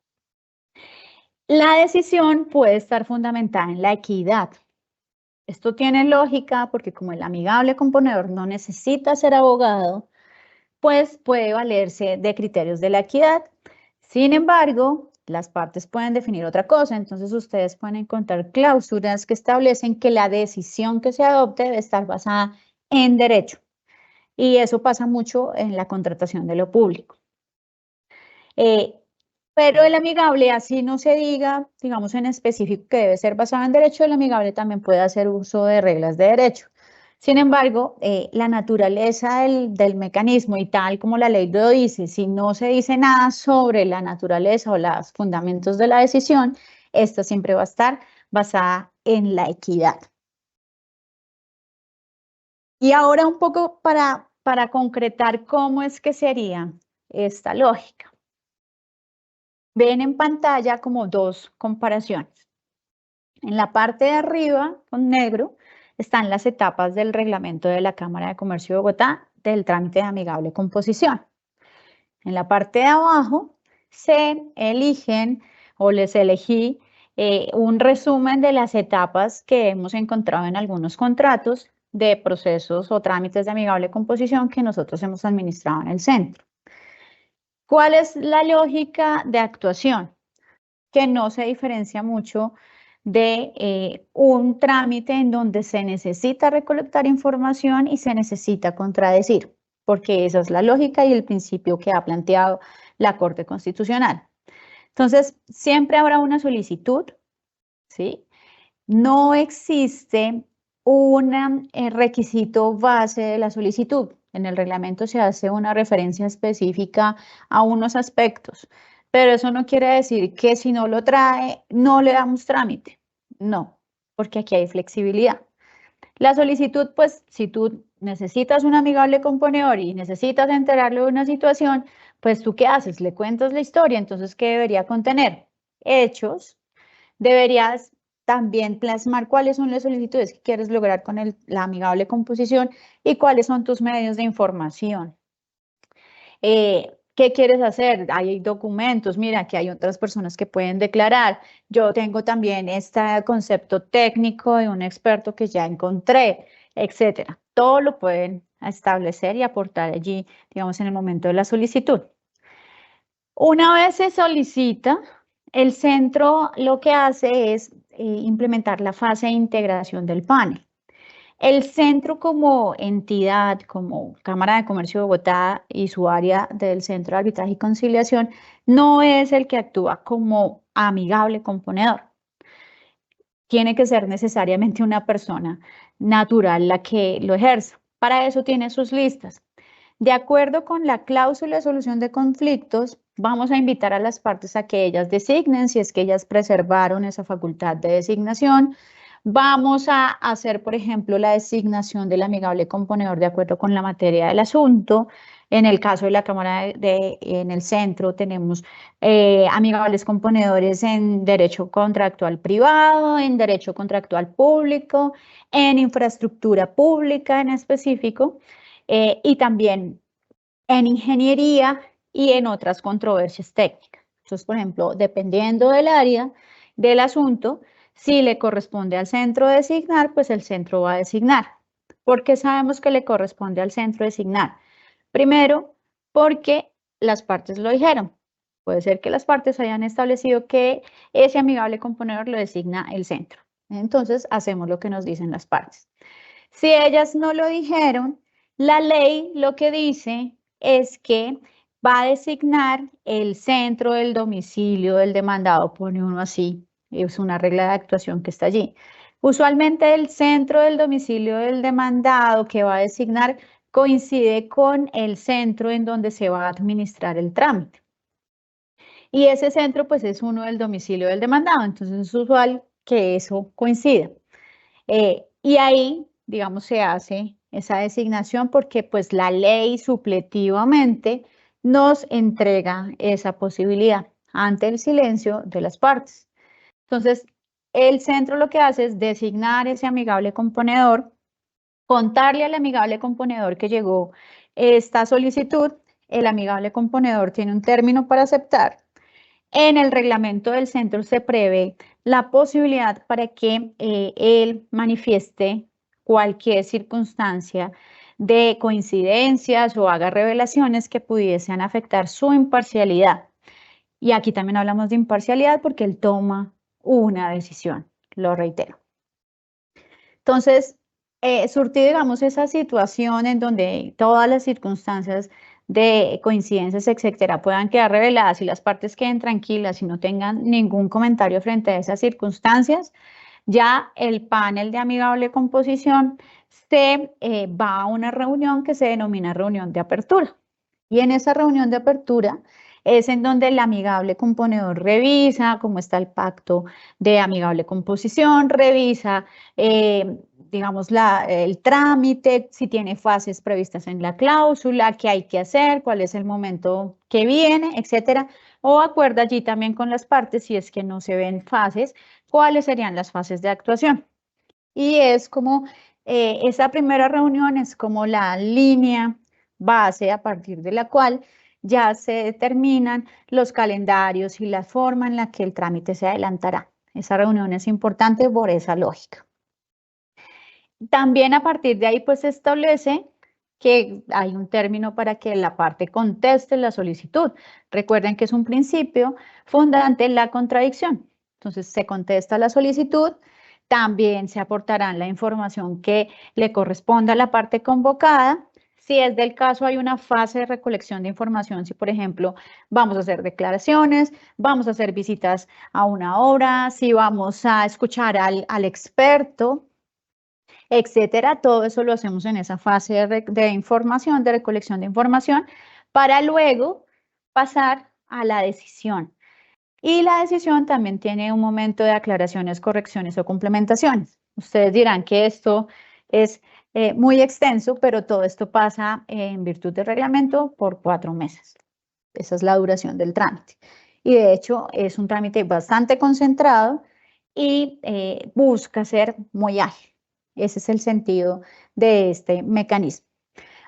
La decisión puede estar fundamentada en la equidad. Esto tiene lógica porque como el amigable componedor no necesita ser abogado, pues puede valerse de criterios de la equidad. Sin embargo, Las partes pueden definir otra cosa, entonces ustedes pueden encontrar cláusulas que establecen que la decisión que se adopte debe estar basada en derecho. Y eso pasa mucho en la contratación de lo público. Pero el amigable, así no se diga, digamos en específico que debe ser basado en derecho, el amigable también puede hacer uso de reglas de derecho. Sin embargo, la naturaleza del mecanismo y tal como la ley lo dice, si no se dice nada sobre la naturaleza o los fundamentos de la decisión, esta siempre va a estar basada en la equidad. Y ahora un poco para concretar cómo es que sería esta lógica. Ven en pantalla como dos comparaciones. En la parte de arriba, con negro, están las etapas del reglamento de la Cámara de Comercio de Bogotá del trámite de amigable composición. En la parte de abajo se eligen o les elegí un resumen de las etapas que hemos encontrado en algunos contratos de procesos o trámites de amigable composición que nosotros hemos administrado en el centro. ¿Cuál es la lógica de actuación? Que no se diferencia mucho de un trámite en donde se necesita recolectar información y se necesita contradecir, porque esa es la lógica y el principio que ha planteado la Corte Constitucional. Entonces, siempre habrá una solicitud, ¿sí? No existe un requisito base de la solicitud. En el reglamento se hace una referencia específica a unos aspectos, pero eso no quiere decir que si no lo trae, no le damos trámite. No, porque aquí hay flexibilidad. La solicitud, pues, si tú necesitas un amigable componedor y necesitas enterarlo de una situación, pues, ¿tú qué haces? Le cuentas la historia, entonces, ¿qué debería contener? Hechos. Deberías también plasmar cuáles son las solicitudes que quieres lograr con la amigable composición y cuáles son tus medios de información. ¿Qué quieres hacer? Hay documentos, mira, que hay otras personas que pueden declarar. Yo tengo también este concepto técnico de un experto que ya encontré, etcétera. Todo lo pueden establecer y aportar allí, digamos, en el momento de la solicitud. Una vez se solicita, el centro lo que hace es implementar la fase de integración del panel. El centro como entidad, como Cámara de Comercio de Bogotá y su área del Centro de Arbitraje y Conciliación, no es el que actúa como amigable componedor. Tiene que ser necesariamente una persona natural la que lo ejerza. Para eso tiene sus listas. De acuerdo con la cláusula de solución de conflictos, vamos a invitar a las partes a que ellas designen, si es que ellas preservaron esa facultad de designación. Vamos a hacer, por ejemplo, la designación del amigable componedor de acuerdo con la materia del asunto. En el caso de la Cámara en el centro tenemos amigables componedores en derecho contractual privado, en derecho contractual público, en infraestructura pública en específico. Y también en ingeniería y en otras controversias técnicas. Entonces, por ejemplo, dependiendo del área del asunto, si le corresponde al centro designar, pues el centro va a designar. ¿Por qué sabemos que le corresponde al centro designar? Primero, porque las partes lo dijeron. Puede ser que las partes hayan establecido que ese amigable componedor lo designa el centro. Entonces, hacemos lo que nos dicen las partes. Si ellas no lo dijeron, la ley lo que dice es que va a designar el centro del domicilio del demandado, pone uno así, es una regla de actuación que está allí. Usualmente el centro del domicilio del demandado que va a designar coincide con el centro en donde se va a administrar el trámite. Y ese centro pues es uno del domicilio del demandado, entonces es usual que eso coincida. Y ahí, digamos, se hace esa designación porque pues la ley supletivamente nos entrega esa posibilidad ante el silencio de las partes. Entonces, el centro lo que hace es designar ese amigable componedor, contarle al amigable componedor que llegó esta solicitud. El amigable componedor tiene un término para aceptar. En el reglamento del centro se prevé la posibilidad para que él manifieste cualquier circunstancia de coincidencias o haga revelaciones que pudiesen afectar su imparcialidad. Y aquí también hablamos de imparcialidad porque él toma una decisión, lo reitero. Entonces, surtir, digamos, esa situación en donde todas las circunstancias de coincidencias, etcétera, puedan quedar reveladas y las partes queden tranquilas y no tengan ningún comentario frente a esas circunstancias, ya el panel de amigable composición se va a una reunión que se denomina reunión de apertura. Y en esa reunión de apertura es en donde el amigable componedor revisa cómo está el pacto de amigable composición, revisa, digamos, el trámite, si tiene fases previstas en la cláusula, qué hay que hacer, cuál es el momento que viene, etcétera. O acuerda allí también con las partes, si es que no se ven fases, cuáles serían las fases de actuación. Y es como, esa primera reunión es como la línea base a partir de la cual ya se determinan los calendarios y la forma en la que el trámite se adelantará. Esa reunión es importante por esa lógica. También a partir de ahí pues se establece que hay un término para que la parte conteste la solicitud. Recuerden que es un principio fundante la contradicción. Entonces se contesta la solicitud, también se aportarán la información que le corresponda a la parte convocada. Si es del caso, hay una fase de recolección de información. Si, por ejemplo, vamos a hacer declaraciones, vamos a hacer visitas a una obra, si vamos a escuchar al experto, etcétera. Todo eso lo hacemos en esa fase de información, de recolección de información, para luego pasar a la decisión. Y la decisión también tiene un momento de aclaraciones, correcciones o complementaciones. Ustedes dirán que esto es muy extenso, pero todo esto pasa en virtud del reglamento por 4 meses. Esa es la duración del trámite. Y de hecho es un trámite bastante concentrado y busca ser muy ágil. Ese es el sentido de este mecanismo.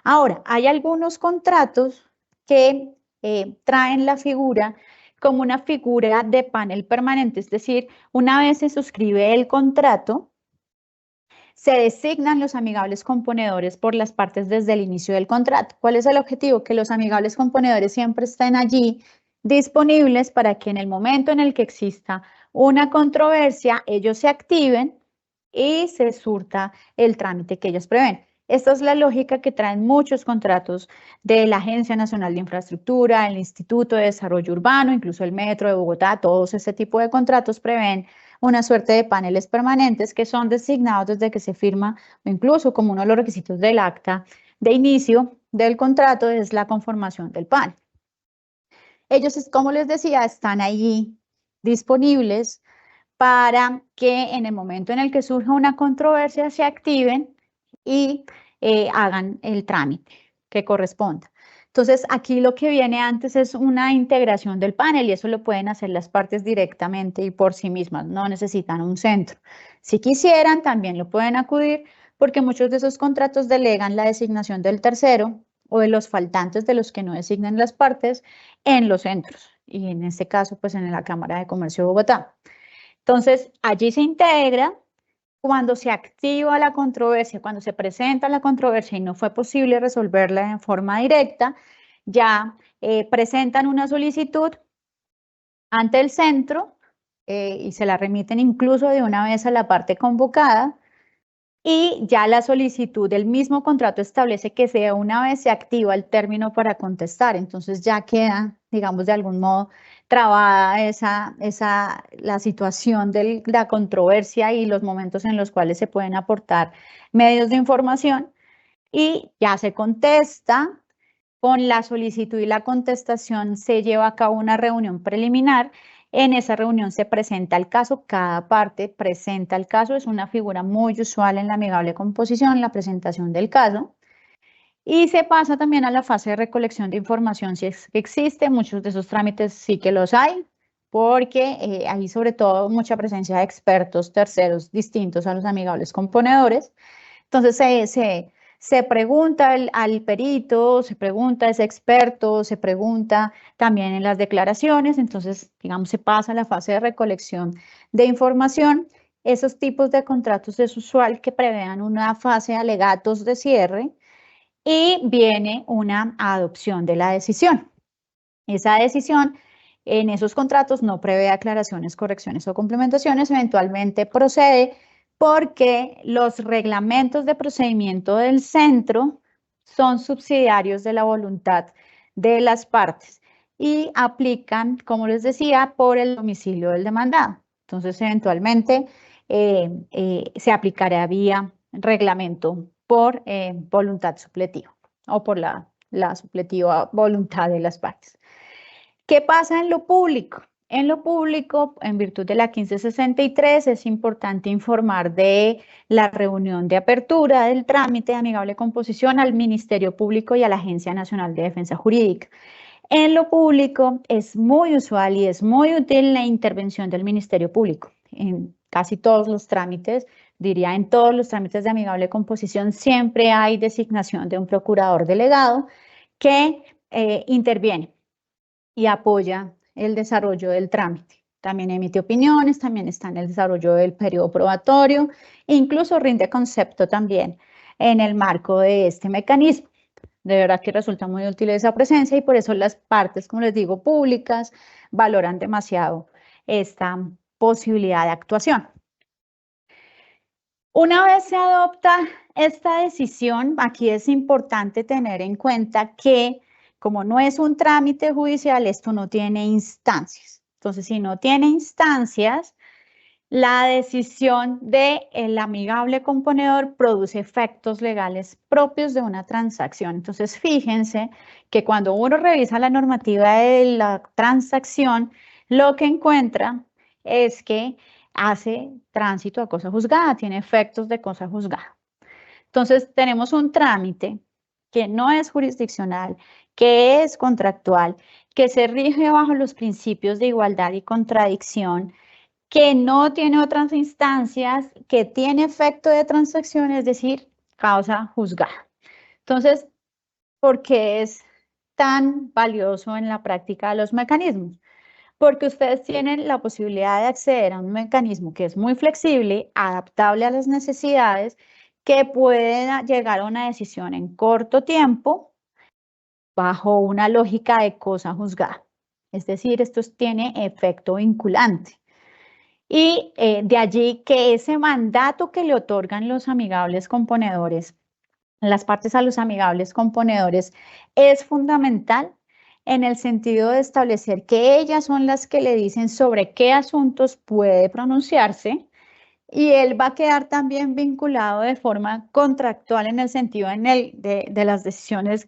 Ahora, hay algunos contratos que traen la figura como una figura de panel permanente, es decir, una vez se suscribe el contrato, se designan los amigables componedores por las partes desde el inicio del contrato. ¿Cuál es el objetivo? Que los amigables componedores siempre estén allí disponibles para que en el momento en el que exista una controversia, ellos se activen y se surta el trámite que ellos prevén. Esta es la lógica que traen muchos contratos de la Agencia Nacional de Infraestructura, el Instituto de Desarrollo Urbano, incluso el Metro de Bogotá. Todos ese tipo de contratos prevén una suerte de paneles permanentes que son designados desde que se firma, o incluso como uno de los requisitos del acta de inicio del contrato es la conformación del panel. Ellos, como les decía, están allí disponibles para que en el momento en el que surja una controversia se activen y hagan el trámite que corresponda. Entonces, aquí lo que viene antes es una integración del panel y eso lo pueden hacer las partes directamente y por sí mismas, no necesitan un centro. Si quisieran, también lo pueden acudir porque muchos de esos contratos delegan la designación del tercero o de los faltantes de los que no designan las partes en los centros y en este caso, pues en la Cámara de Comercio de Bogotá. Entonces, allí se integra. Cuando se activa la controversia, cuando se presenta la controversia y no fue posible resolverla en forma directa, ya presentan una solicitud ante el centro y se la remiten incluso de una vez a la parte convocada y ya la solicitud del mismo contrato establece que sea una vez se activa el término para contestar, entonces ya queda, digamos, de algún modo trabada la situación de la controversia y los momentos en los cuales se pueden aportar medios de información y ya se contesta. Con la solicitud y la contestación se lleva a cabo una reunión preliminar. En esa reunión se presenta el caso, cada parte presenta el caso, es una figura muy usual en la amigable composición, la presentación del caso. Y se pasa también a la fase de recolección de información si es que existe, muchos de esos trámites sí que los hay, porque hay sobre todo mucha presencia de expertos terceros distintos a los amigables componedores. Entonces se pregunta al perito, se pregunta a ese experto, se pregunta también en las declaraciones, entonces, digamos, se pasa a la fase de recolección de información. Esos tipos de contratos es usual que prevean una fase de alegatos de cierre y viene una adopción de la decisión. Esa decisión en esos contratos no prevé aclaraciones, correcciones o complementaciones, eventualmente procede porque los reglamentos de procedimiento del centro son subsidiarios de la voluntad de las partes y aplican, como les decía, por el domicilio del demandado. Entonces, eventualmente se aplicará vía reglamento por voluntad supletiva o por la supletiva voluntad de las partes. ¿Qué pasa en lo público? En lo público, en virtud de la 1563, es importante informar de la reunión de apertura del trámite de amigable composición al Ministerio Público y a la Agencia Nacional de Defensa Jurídica. En lo público es muy usual y es muy útil la intervención del Ministerio Público. En casi todos los trámites, diría en todos los trámites de amigable composición, siempre hay designación de un procurador delegado que interviene y apoya el desarrollo del trámite. También emite opiniones, también está en el desarrollo del periodo probatorio e incluso rinde concepto también en el marco de este mecanismo. De verdad que resulta muy útil esa presencia y por eso las partes, como les digo, públicas, valoran demasiado esta posibilidad de actuación. Una vez se adopta esta decisión, aquí es importante tener en cuenta que como no es un trámite judicial, esto no tiene instancias. Entonces, si no tiene instancias, la decisión del amigable componedor produce efectos legales propios de una transacción. Entonces, fíjense que cuando uno revisa la normativa de la transacción, lo que encuentra es que hace tránsito a cosa juzgada, tiene efectos de cosa juzgada. Entonces, tenemos un trámite que no es jurisdiccional, que es contractual, que se rige bajo los principios de igualdad y contradicción, que no tiene otras instancias, que tiene efecto de transacción, es decir, causa juzgada. Entonces, ¿por qué es tan valioso en la práctica de los mecanismos? Porque ustedes tienen la posibilidad de acceder a un mecanismo que es muy flexible, adaptable a las necesidades, que puede llegar a una decisión en corto tiempo bajo una lógica de cosa juzgada. Es decir, esto tiene efecto vinculante. Y de allí que ese mandato que le otorgan los amigables componedores, las partes a los amigables componedores, es fundamental en el sentido de establecer que ellas son las que le dicen sobre qué asuntos puede pronunciarse y él va a quedar también vinculado de forma contractual en el sentido de las decisiones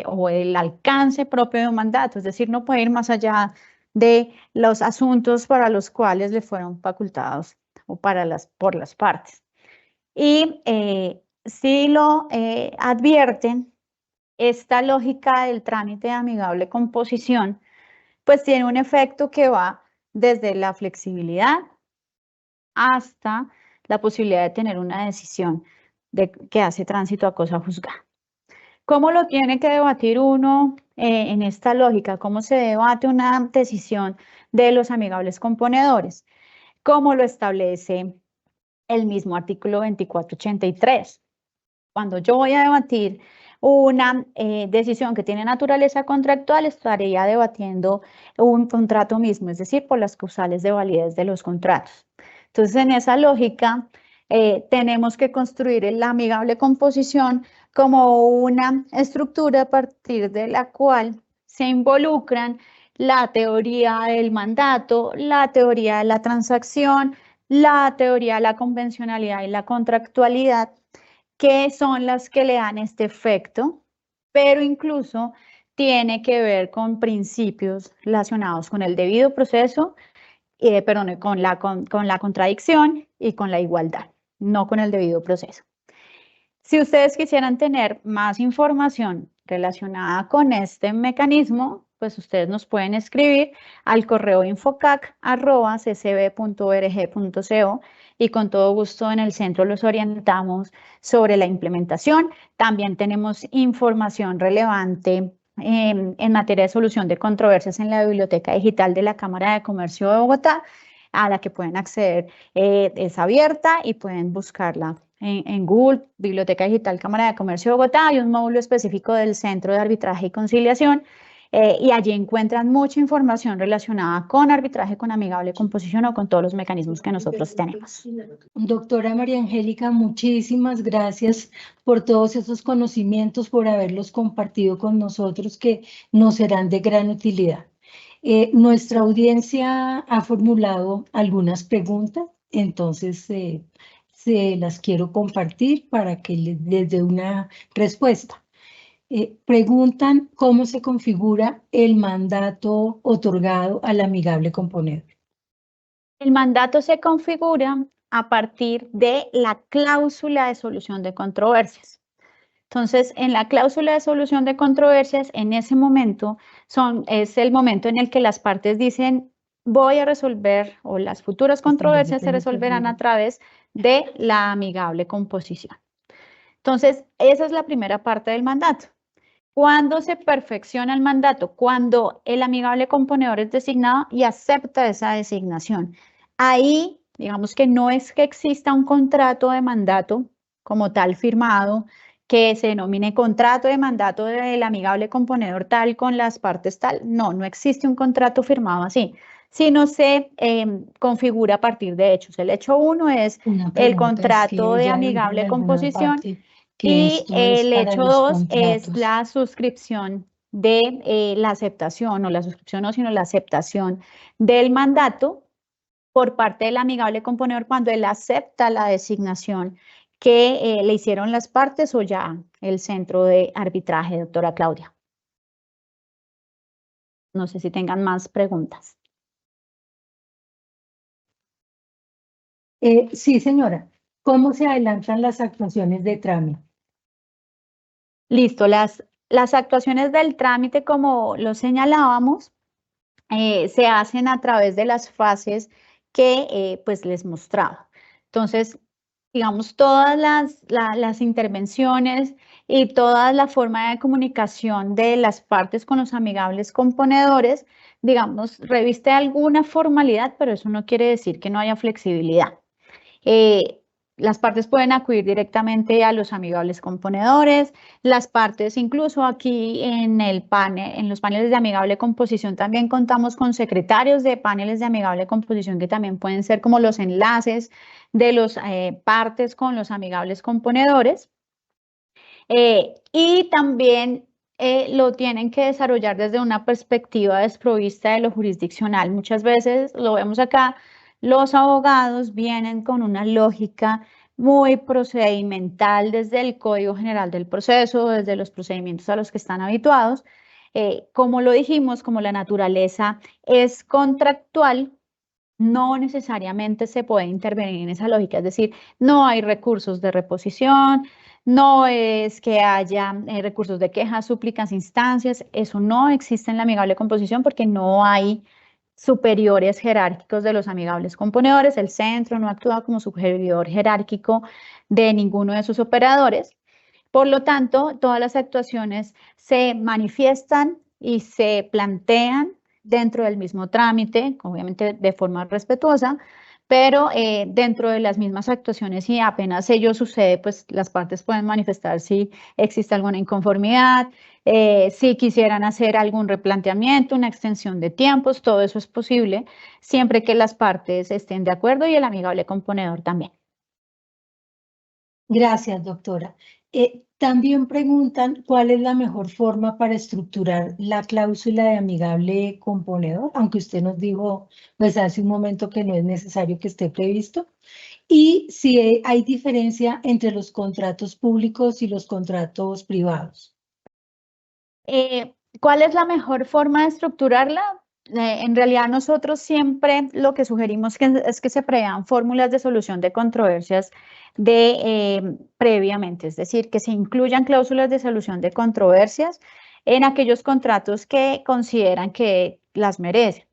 o el alcance propio de un mandato, es decir, no puede ir más allá de los asuntos para los cuales le fueron facultados o por las partes. Y si lo advierten, esta lógica del trámite de amigable composición, pues tiene un efecto que va desde la flexibilidad hasta la posibilidad de tener una decisión que hace tránsito a cosa juzgada. ¿Cómo lo tiene que debatir uno en esta lógica? ¿Cómo se debate una decisión de los amigables componedores? ¿Cómo lo establece el mismo artículo 2483? Cuando yo voy a debatir una decisión que tiene naturaleza contractual, estaría debatiendo un contrato mismo, es decir, por las causales de validez de los contratos. Entonces, en esa lógica, tenemos que construir la amigable composición como una estructura a partir de la cual se involucran la teoría del mandato, la teoría de la transacción, la teoría de la convencionalidad y la contractualidad, que son las que le dan este efecto, pero incluso tiene que ver con principios relacionados con el debido proceso, perdón, con la contradicción y con la igualdad, no con el debido proceso. Si ustedes quisieran tener más información relacionada con este mecanismo, pues ustedes nos pueden escribir al correo infocac@ccb.org.co y con todo gusto en el centro los orientamos sobre la implementación. También tenemos información relevante en materia de solución de controversias en la Biblioteca Digital de la Cámara de Comercio de Bogotá, a la que pueden acceder, es abierta y pueden buscarla en Google, Biblioteca Digital Cámara de Comercio de Bogotá. Hay un módulo específico del Centro de Arbitraje y Conciliación y allí encuentran mucha información relacionada con arbitraje, con amigable composición o con todos los mecanismos que nosotros tenemos. Doctora María Angélica, muchísimas gracias por todos esos conocimientos, por haberlos compartido con nosotros, que nos serán de gran utilidad. Nuestra audiencia ha formulado algunas preguntas, entonces se las quiero compartir para que les dé una respuesta. Preguntan cómo se configura el mandato otorgado al amigable componedor. El mandato se configura a partir de la cláusula de solución de controversias. Entonces, en la cláusula de solución de controversias, en ese momento es el momento en el que las partes dicen, voy a resolver, o las futuras controversias se resolverán a través de la amigable composición. Entonces, esa es la primera parte del mandato. ¿Cuándo se perfecciona el mandato? Cuando el amigable componedor es designado y acepta esa designación. Ahí, digamos que no es que exista un contrato de mandato como tal firmado, que se denomine contrato de mandato del amigable componedor tal con las partes tal. No, no existe un contrato firmado así, sino se configura a partir de hechos. El hecho 1 es el contrato de amigable composición. Y el hecho 2 es la suscripción de la aceptación, o la suscripción no, sino la aceptación del mandato por parte del amigable componedor cuando él acepta la designación que le hicieron las partes o ya el centro de arbitraje, doctora Claudia. No sé si tengan más preguntas. Sí, señora. ¿Cómo se adelantan las actuaciones de trámite? Listo, las actuaciones del trámite, como lo señalábamos, se hacen a través de las fases que pues les mostraba. Entonces, digamos, todas las intervenciones y toda la forma de comunicación de las partes con los amigables componedores, digamos, reviste alguna formalidad, pero eso no quiere decir que no haya flexibilidad. Las partes pueden acudir directamente a los amigables componedores, las partes incluso aquí en el panel, en los paneles de amigable composición también contamos con secretarios de paneles de amigable composición que también pueden ser como los enlaces de las partes con los amigables componedores. Y también lo tienen que desarrollar desde una perspectiva desprovista de lo jurisdiccional. Muchas veces, lo vemos acá, los abogados vienen con una lógica muy procedimental desde el Código General del Proceso, desde los procedimientos a los que están habituados. Como lo dijimos, como la naturaleza es contractual, no necesariamente se puede intervenir en esa lógica, es decir, no hay recursos de reposición, no es que haya recursos de quejas, súplicas, instancias, eso no existe en la amigable composición porque no hay superiores jerárquicos de los amigables componedores, el centro no actúa como superior jerárquico de ninguno de sus operadores. Por lo tanto, todas las actuaciones se manifiestan y se plantean dentro del mismo trámite, obviamente de forma respetuosa, pero dentro de las mismas actuaciones y apenas ello sucede, pues las partes pueden manifestar si existe alguna inconformidad, si quisieran hacer algún replanteamiento, una extensión de tiempos, todo eso es posible, siempre que las partes estén de acuerdo y el amigable componedor también. Gracias, doctora. También preguntan cuál es la mejor forma para estructurar la cláusula de amigable componedor, aunque usted nos dijo pues hace un momento que no es necesario que esté previsto, y si hay diferencia entre los contratos públicos y los contratos privados. ¿Cuál es la mejor forma de estructurarla? En realidad nosotros siempre lo que sugerimos es que se prevean fórmulas de solución de controversias previamente, es decir, que se incluyan cláusulas de solución de controversias en aquellos contratos que consideran que las merecen.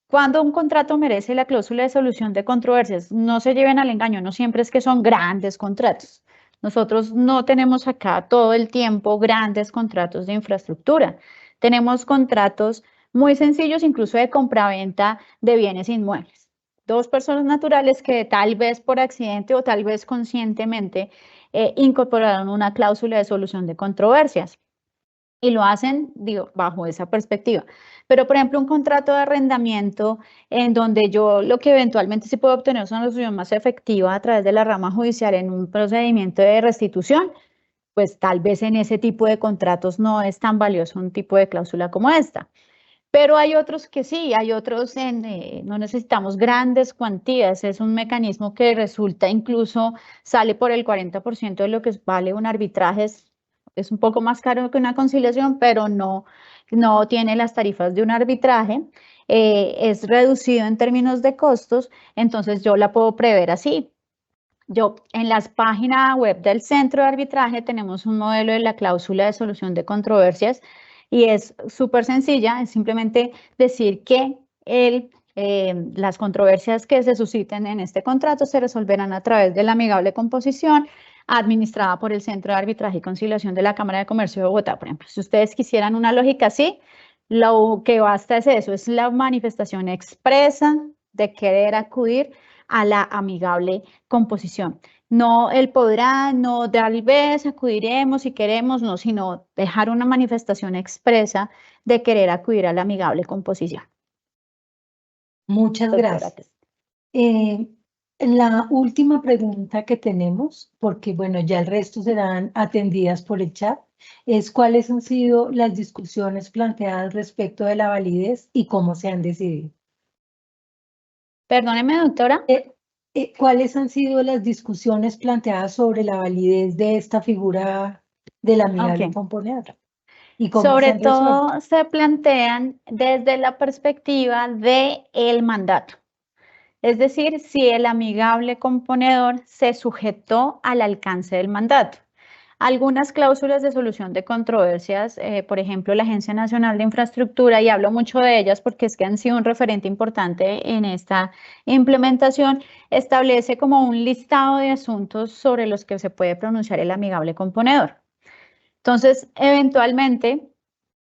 Cuando un contrato merece la cláusula de solución de controversias, no se lleven al engaño, no siempre es que son grandes contratos. Nosotros no tenemos acá todo el tiempo grandes contratos de infraestructura. Tenemos contratos muy sencillos, incluso de compraventa de bienes inmuebles. Dos personas naturales que tal vez por accidente o tal vez conscientemente incorporaron una cláusula de solución de controversias. y lo hacen, digo, bajo esa perspectiva. Pero, por ejemplo, un contrato de arrendamiento en donde yo lo que eventualmente sí puedo obtener es una solución más efectiva a través de la rama judicial en un procedimiento de restitución, pues tal vez en ese tipo de contratos no es tan valioso un tipo de cláusula como esta. Pero hay otros que sí, hay otros no necesitamos grandes cuantías, es un mecanismo que resulta incluso, sale por el 40% de lo que vale un arbitraje, es un poco más caro que una conciliación, pero no tiene las tarifas de un arbitraje, es reducido en términos de costos, entonces yo la puedo prever así. Yo, en las páginas web del centro de arbitraje tenemos un modelo de la cláusula de solución de controversias y es súper sencilla, es simplemente decir que las controversias que se susciten en este contrato se resolverán a través de la amigable composición administrada por el Centro de Arbitraje y Conciliación de la Cámara de Comercio de Bogotá. Por ejemplo, si ustedes quisieran una lógica así, lo que basta es eso, es la manifestación expresa de querer acudir a la amigable composición. No el podrá, no tal vez acudiremos si queremos, no, sino dejar una manifestación expresa de querer acudir a la amigable composición. Muchas Doctora. gracias. La última pregunta que tenemos, porque bueno, ya el resto serán atendidas por el chat, es cuáles han sido las discusiones planteadas respecto de la validez y cómo se han decidido. Perdóneme, doctora. ¿Cuáles han sido las discusiones planteadas sobre la validez de esta figura del amigable componedor? ¿Y cómo se Sobre han resuelto? todo se plantean desde la perspectiva del mandato. Es decir, si el amigable componedor se sujetó al alcance del mandato. Algunas cláusulas de solución de controversias, por ejemplo, la Agencia Nacional de Infraestructura, y hablo mucho de ellas porque es que han sido un referente importante en esta implementación, establece como un listado de asuntos sobre los que se puede pronunciar el amigable componedor. Entonces, eventualmente,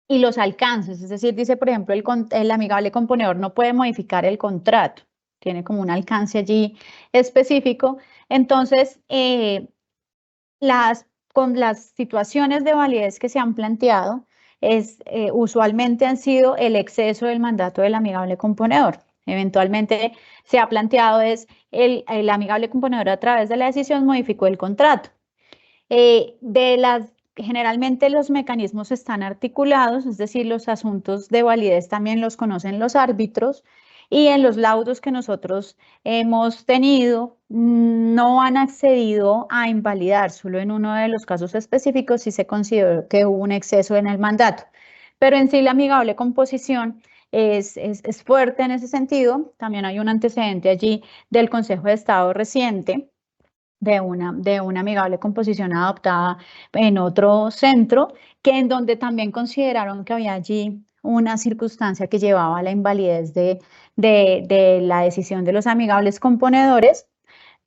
y los alcances, es decir, dice, por ejemplo, el amigable componedor no puede modificar el contrato, tiene como un alcance allí específico. Entonces, con las situaciones de validez que se han planteado, usualmente han sido el exceso del mandato del amigable componedor. Eventualmente se ha planteado el amigable componedor a través de la decisión modificó el contrato. Generalmente los mecanismos están articulados, es decir, los asuntos de validez también los conocen los árbitros, y en los laudos que nosotros hemos tenido no han accedido a invalidar, solo en uno de los casos específicos sí se consideró que hubo un exceso en el mandato. Pero en sí la amigable composición es fuerte en ese sentido. También hay un antecedente allí del Consejo de Estado reciente, de una amigable composición adoptada en otro centro, que en donde también consideraron que había allí una circunstancia que llevaba a la invalidez de la decisión de los amigables componedores,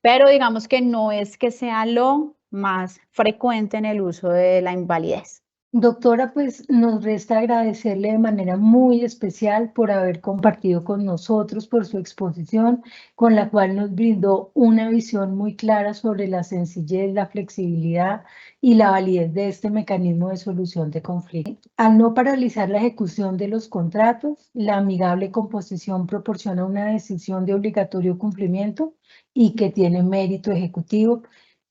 pero digamos que no es que sea lo más frecuente en el uso de la invalidez. Doctora, pues nos resta agradecerle de manera muy especial por haber compartido con nosotros, por su exposición, con la cual nos brindó una visión muy clara sobre la sencillez, la flexibilidad y la validez de este mecanismo de solución de conflictos. Al no paralizar la ejecución de los contratos, la amigable composición proporciona una decisión de obligatorio cumplimiento y que tiene mérito ejecutivo,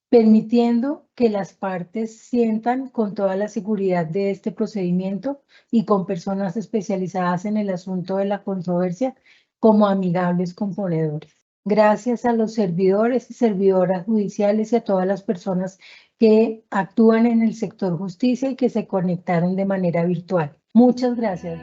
permitiendo que las partes sientan con toda la seguridad de este procedimiento y con personas especializadas en el asunto de la controversia como amigables componedores. Gracias a los servidores y servidoras judiciales y a todas las personas que actúan en el sector justicia y que se conectaron de manera virtual. Muchas gracias.